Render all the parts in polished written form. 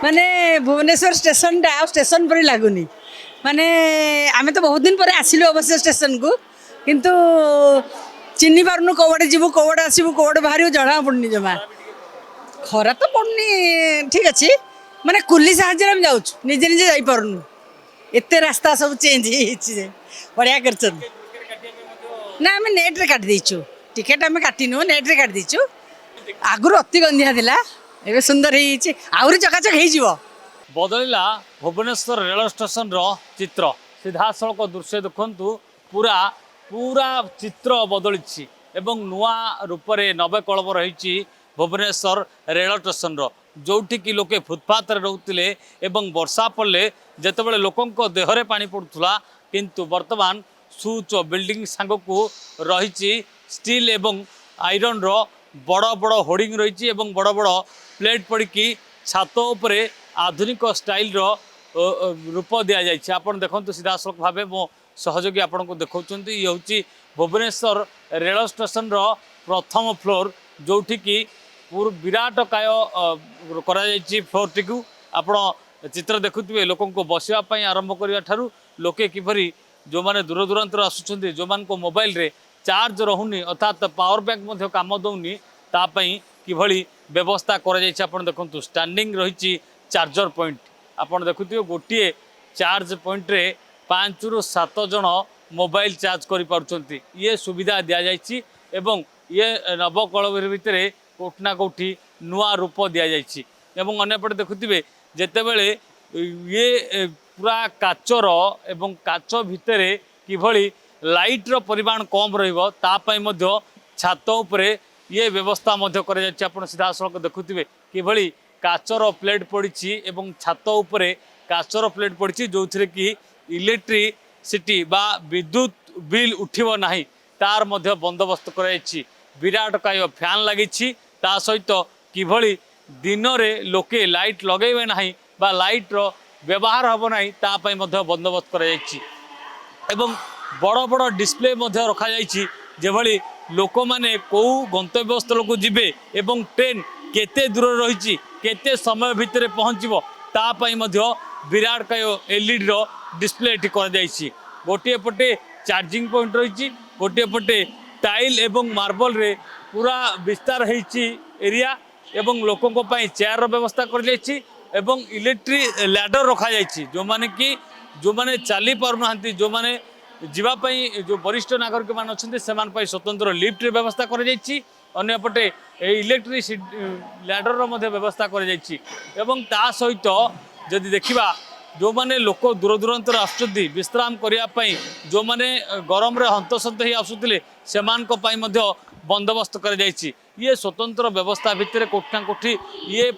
माने भुवनेश्वर स्टेशन टा स्टेशन पर लगुनि माने आमे तो बहुत दिन पर आसिलु अवश्य स्टेशन को किंतु चिन्ह पार्नु कौड़े जीवु कौड़े आसबू कौड़े बाहर जना पड़नी जमा खरा तो पड़नी ठीक अच्छे माने कुली साहय जाऊँ निजे निजे जापरनु एत रास्ता सब चेंज बढ़िया कर ना आम नेट्रे काट देचु टिकेट आम काटिनु नेट्रे काट देचु आगुरी अति गंधिया थिला एबे सुंदर होई आउरी चकाचक हो बदलिला भुवनेश्वर रेल स्टेशन रो चित्र सीधासलख दृश्य देखु पूरा पूरा चित्र बदली एवं नुआ रूप से नवकलब रही भुवनेश्वर रेल स्टेशन रो जोठी की लोके फुटपाथ रोते एवं वर्षा पड़े जितेबाला लोकों देहरे पानी पड़ूला किंतु वर्तमान सुच बिल्डिंग सांग को रही स्टील एवं आयरन रो बड़ बड़ होर्डिंग रही बड़ बड़ प्लेट पड़ी छात उपरे आधुनिक स्टाइल रो रूप दि जाए आपन देखो सीधासलख भाव मो सहयोगी आपन को देखा ये हूँ भुवनेश्वर रेल स्टेशन रो प्रथम फ्लोर जोठी की पूरा विराट काय कर फ्लोर टी को आपण चित्र देखुए लोकों को बसवाई आरंभ करने ठारू लोके किपरि जो मैंने दूर दूरांतर आसुँच जो मान को मोबाइल रे चार्ज रहुनी अर्थात पावर बैंक काम दौनी तापाई किभली व्यवस्था कर देखु स्टैंडिंग रही चार्जर पॉइंट आपड़ देखुए गोटे चार्ज पॉइंट रे 5 ରୁ 7 जन मोबाइल चार्ज कर ये सुविधा दि जाइए एवं ये नवकल भितर कोठना कोठी नुआ रूप दि जाइए एवं अन्यपटे देखुए जितेबले ये पूरा काचर एवं काच भितर किभली लाइट रो परिमाण कम रही छात उपरे ये व्यवस्था कर सीधासलख देखुए किभली काचर प्लेट पड़ी एवं छात उपरे काचर प्लेट पड़ी जो थी कि इलेक्ट्रिसिटी बा विद्युत बिल उठिब नाही तार मध्य बंदोबस्त कर विराट काय फैन लगी सहित किभली दिन रे लोके लाइट लगेबे नाही बा लाइट रो व्यवहार हम ना तापाई बंदोबस्त कर बड़ बड़ डिस्प्ले रखा जेभली लोक मैंने कौ गंतव्य स्थल को जीवे एवं ट्रेन केते दूर रही केते समय भितर पहुँचब तापाई विराट काय एलईडी रो डिस्प्ले एटी कर गोटे पटे चार्जिंग पॉइंट रही गोटे पटे टाइल एवं मार्बल रे पूरा विस्तार होती एरिया एवं लोकों चेयर रो व्यवस्था कर एवं इलेक्ट्रिक लैडर रखा जो माने कि जो माने चली पारना जो माने जीवाई जो वरिष्ठ नागरिक मान अच्छा से स्वतंत्र लिफ्ट रे व्यवस्था कर अन्यपटे इलेक्ट्रिक लैडर व्यवस्था कर सहित जदि देखा जो माने लोक दूर दूरांतर आसुच्च विश्राम करने जो माने गरम रे हंतसंत ही आसुले से बंदोबस्त कर ये स्वतंत्र व्यवस्था भितर कोठा कोठी ये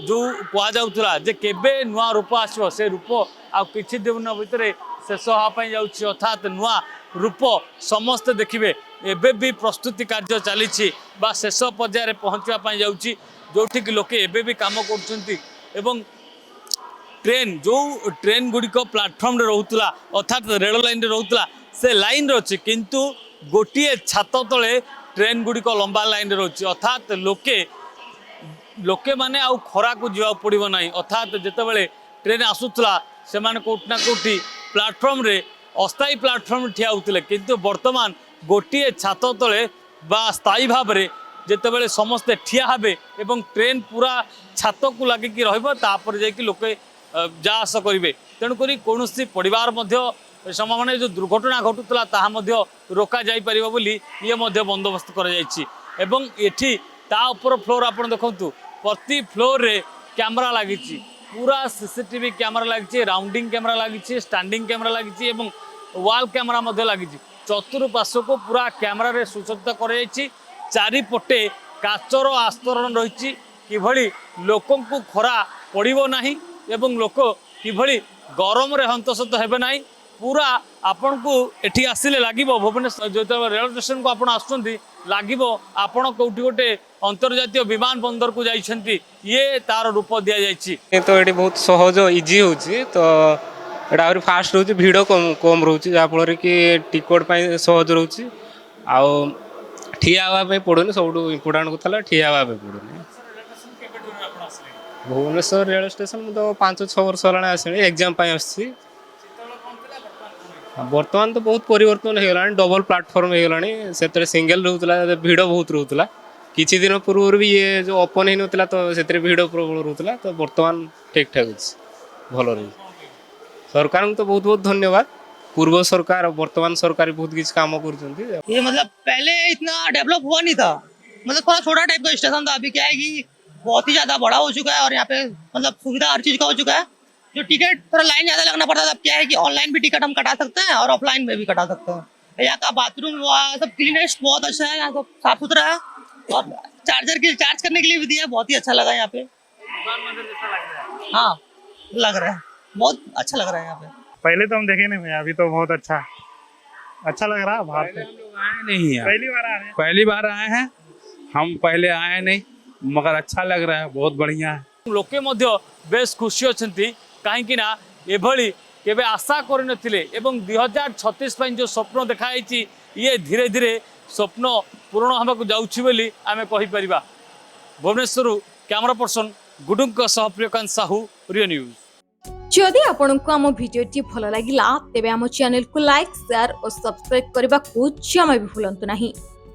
जो कहुला जे केबे नुआ रूप आसो से रूप आ किछि दिन भितर शेष होगापी जाऊँगी अर्थात नुआ रूप समस्ते देखिए एबे भी प्रस्तुति कार्य चली शेष पर्यायर पहुँचापी जाऊँगी जोठी कि लोके एबे भी काम कर ट्रेन जो ट्रेन गुड़िक प्लाटफर्म रोला अर्थात रेल लाइन रोला से लाइन अच्छे किंतु गोटे छात तले ट्रेन गुड़िक लंबा लाइन रोचे अर्थात लोके लोके माने आउ खरा को जीवा पड़ो ना अर्थात जितेबाला ट्रेन आसूला से कोठना कोठी प्लाटफर्म रे अस्थायी प्लाटफर्म ठिया होते किंतु वर्तमान गोटे छात तले बा स्थायी भाव में जितेबाला समस्ते ठिया हे एवं ट्रेन पूरा छात को लगिकी रपर जा लोके जा आस करेंगे तेणुक कौन परिवार समय माने जो दुर्घटना घटुला ताहा रोका जाई परिबो बोली ये बंदोबस्त कर एठी ता ऊपर फ्लोर आप देखु प्रति फ्लोर रे कैमरा लगी पूरा सीसीटीवी कैमरा लगी राउंडिंग कैमरा लगी स्टैंडिंग कैमरा लगी वाल कैमरा लगी चतुर्पार्श्व को पूरा कैमरा रे सुसज्जित कर चारिपटे काचर आस्तरण रही किभली लोकों को खरा पड़ो ना एवं लोक किभली गरम रे हंतसंत हेबे नाही पूरा आपन को एठी आसिले लागिबो भुवनेश्वर जो रेल स्टेशन को आपण आसुचंती लागिबो आपण कोठी गोटे अंतर्जातीय विमान बंदर को जाइछंती ये तार रूप दिया जाइछि तो एठी बहुत सहज इजी होछि तो एटा और फास्ट रहउछि भिडियो कम कम रहउछि जा फल रे कि टिकट पई सहज रहउछि आ ठिया हवा पे पड़ोनी सब इम्पोर्टाट कथा ठिया हवा पे पड़ोनी भुवनेश्वर रेल स्टेशन तो 5-6 वर्ष होगा आसनी एग्जाम आसी बर्तमान तो बहुत परिवर्तन हो गलानी डबल प्लाटफॉर्म हो गलानी से सिंगल रोला भिड़ बहुत रोला किछि दिन पूर्व भी ये जो ओपन ही नथिला तो से भिड़ प्रबल रोला तो बर्तमान ठीक ठाक अच्छे भल रही सरकार को तो बहुत बहुत धन्यवाद पूर्व सरकार और वर्तमान सरकार बहुत किसी काम कर ये मतलब पहले इतना डेवलप हुआ नहीं था, मतलब थोड़ा छोटा टाइप का स्टेशन था। अभी क्या है कि बहुत ही ज्यादा बड़ा हो चुका है और यहाँ पे मतलब सुविधा हर चीज का हो चुका है। जो टिकट थोड़ा लाइन ज्यादा लगना पड़ता था, अब क्या है कि ऑनलाइन भी टिकट हम कटा सकते हैं और ऑफलाइन में भी कटा सकते हैं। यहाँ का बाथरूम सब क्लीनेस्ट बहुत अच्छा है, यहाँ सब साफ सुथरा है और चार्ज करने के लिए भी दिया है, बहुत ही अच्छा लगा यहाँ पे। हाँ लग रहा है, बहुत अच्छा लग रहा है यहाँ पे। पहले तो हम देखे नहीं भैया, अभी तो बहुत अच्छा लग रहा है। बाहर से आए नहीं यार, पहली बार आ रहे हैं। पहली बार आए हैं हम, पहले आए नहीं मगर अच्छा लग रहा है, बहुत बढ़िया है। लोके मध्य बेस खुशी अछंती काहेकि ना एभली केबे आशा करनथिले एवं 2036 पई जो स्वप्न देखाइछि ये धीरे धीरे स्वप्न पूर्ण होबाकू जाउछि बोली आमे कहि परिबा। भुवनेश्वर कैमरा पर्सन गुडुंक सह प्रियकांत साहू, रियो न्यूज। जदि आपंक आम भिडी भल लगा तेब आम चैनल को लाइक शेयर और सब्सक्राइब करने को जमा भी भूलु नहीं।